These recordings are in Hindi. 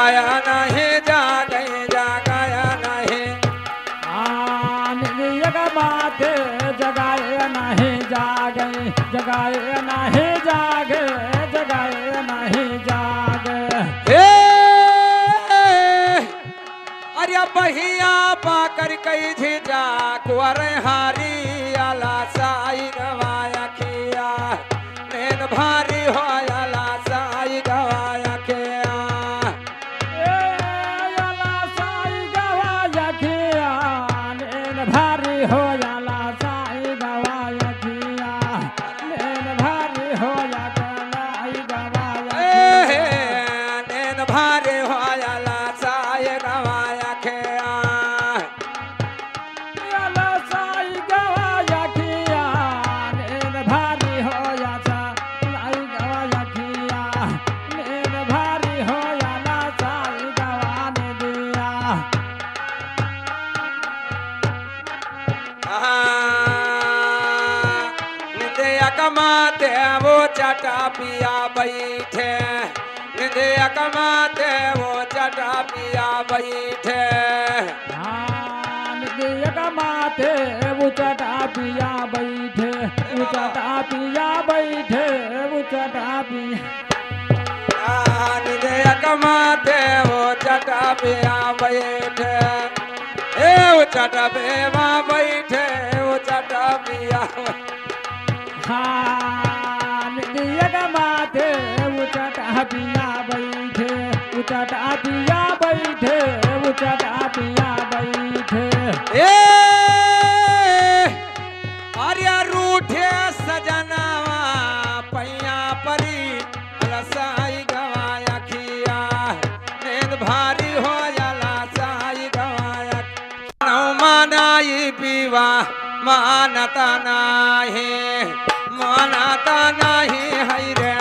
जगाया नहीं जागे जगाया नहीं निंदिया माते जगाए नहीं जागे जगाए नहीं जागे जगाए नहीं जागे हे अरे बहिया पाकर कई झिझा कुंवर हारी आला साई गवाया खिया नैन भारी हो आला साई गवाया खिया आला साई गवाया खिया नैन भारी हो आला साई गवाया खिया नैन भारी हो या गलाई गवाया नैन भारी हो आला साई गवाया खिया आला साई गवाया खिया नैन भारी हो या साई गवाया खिया नैन भारी हो आला साई गवाने दिया निंदिया कमाते वो चटा पिया बैठे निंदिया कमाते वो चटा पिया बैठे निंदिया माथे उचटा पिया बैठे उचटा पिया बैठे उचटा पिया निंदिया कमाते वो चटा पिया बैठे ए वो चटा पेवा बैठे वो चटा पिया निंदिया माथे उचटा पिया बैठे उचटा पिया बैठे उचटा पिया बैठे ए आर्या रूठे सजनावा पैया परी अलसाई गवाया खिया नींद भारी हो जाला साई गवाया मानाई पीवा मानता नाही मानता नाही है रे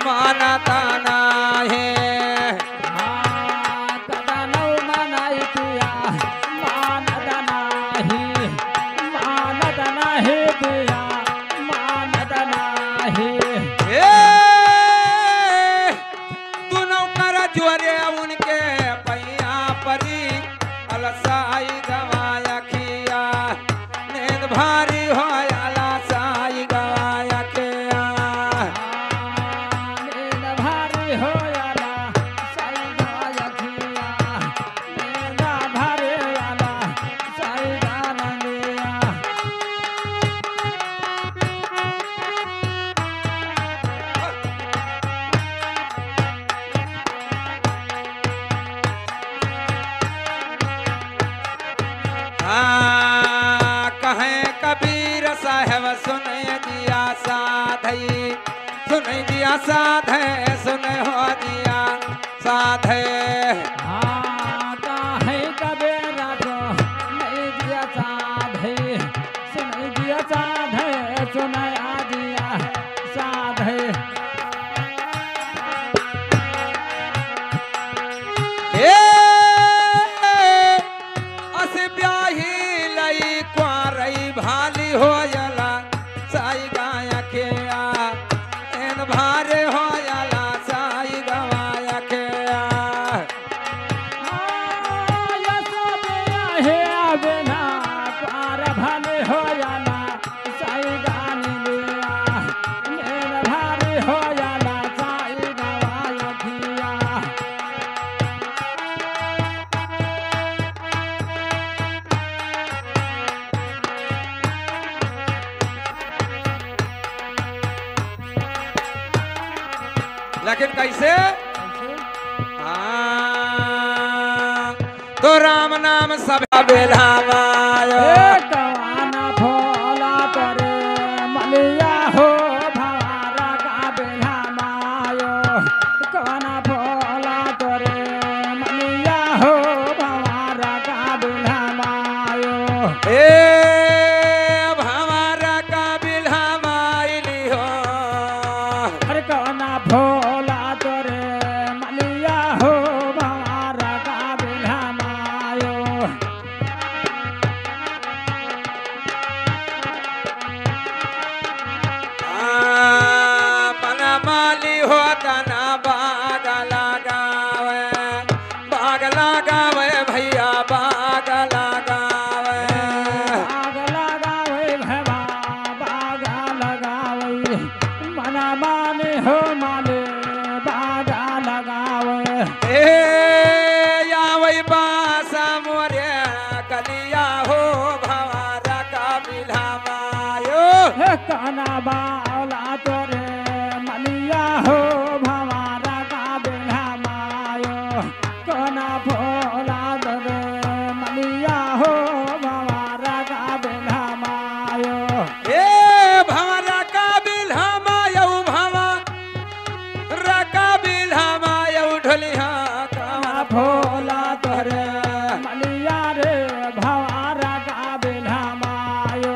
मानता नाही तदनौ मनाई पिया मानद नाही पिया मानद नाही ए तू नौकर जोरे उनके पैया परी अलसाई गवाया खिया नींद भारी हो आला साई गवाया खिया नींद भारी हो आला साई गवाया खिया नींद भारी आला साई गानंदिया कहें कबीर साहब सुने दिया साधई सुने दिया साधे सुने हो दिया साधे काहे कबेरा को नहीं दिया साधे सुनाई दिया साधे सुनाया दिया साधे ए अस ब्याही लई क्वारई भाली हो जाला साई गाया के एन भारे हो जाला साई गवाया के हे बिना पार भले हो जाना साई गानी लिया मेरा भारी हो जाना साई गवाया खिया लेकिन कैसे तो राम नाम सब बेलावायो कवाना भोला करे मलिया हो भवारा का बेला मायो कवाना भोला करे मलिया हो भवारा का बेला मायो ए भवारा का बिल्हा माइली हो अरे कवाना भोला करे मलिया हो भवारा का बेला मायो कना बावला तोरे मलिया हो भवारा का बेला मायो कना भोला तोरे मलिया हो भवारा का बेला मायो ए भवरा का बिल्हमायो भवा रका बिल्हमायो ढोलिया कना भोला तोरे मलिया रे भवारा का बेला मायो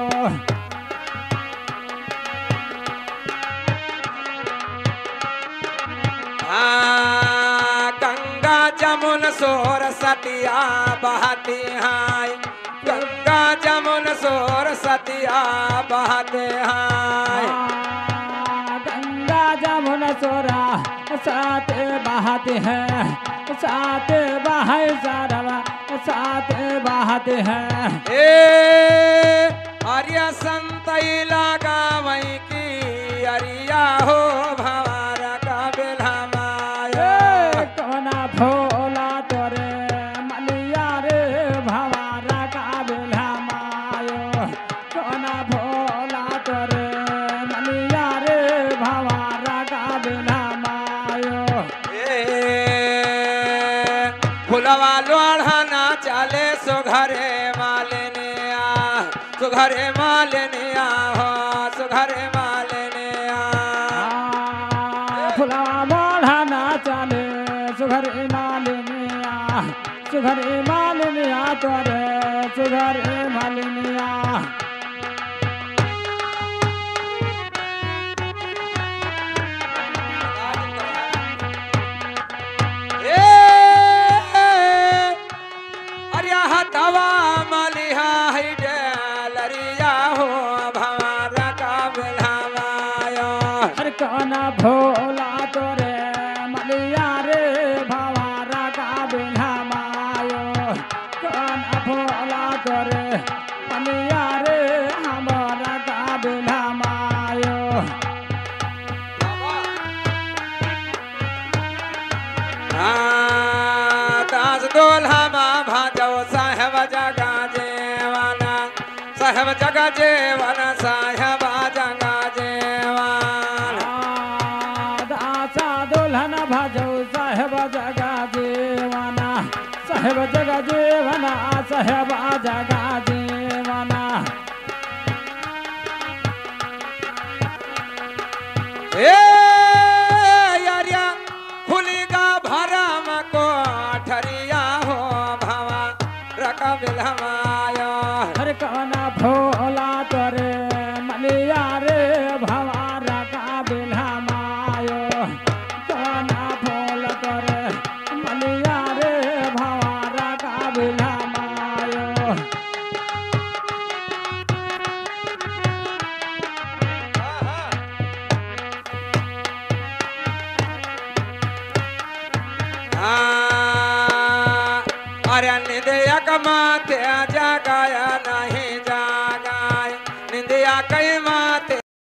गंगा जमुन सोर सतिया बहती हाय गंगा जमुन सोर सतिया बहते हाय गंगा जमुन सोरा साथ बहाते हैं साथ बहाय सारवा साथ बहाते हैं ए आर्य संत लगा वही की अरिया हो भवारा का बेल्हमायो कोना भोला तोरे मलिया रे भवारा का बेला मायो कोना भोला तोरे मलिया रे भवारा का बेला मायो फुलवा लोढ़ना चले सुघरे मालिनिया सुघरे मालिनिया हो सुघरे मालिनिया फुला मोढ़ाना चले सुघरे मालिनिया सुघरे मालिनिया तोरे सुघरे मालिनिया अरिया हतवा मलिहा है डेलरिया हो भवारा का बेल्हमायो हर कोना भोला तोरे मलिया रे भवारा का बेला मायो कोना भोला तोरे मलिया रे हमारा का बेला मायो दास दोल्हा भाजो साहेब जगा जेवाना साहेब जगा जेवाना साहेब जगा जेवाना दासा दुल्हन भजो साहेब जगा जीवना साहेब जगा जीवना साहेब जगा जीवना ए यारिया खुलीगा भरम को ठरिया हो भवा रका बेल्हमायो हर कोना भोला तोरे मलिया रे भवारा का बेला मायो कोना भोला तोरे मलिया रे भवारा का बेला मायो अरे निंदिया कमाते जगाया नहीं जागाय निंदिया कई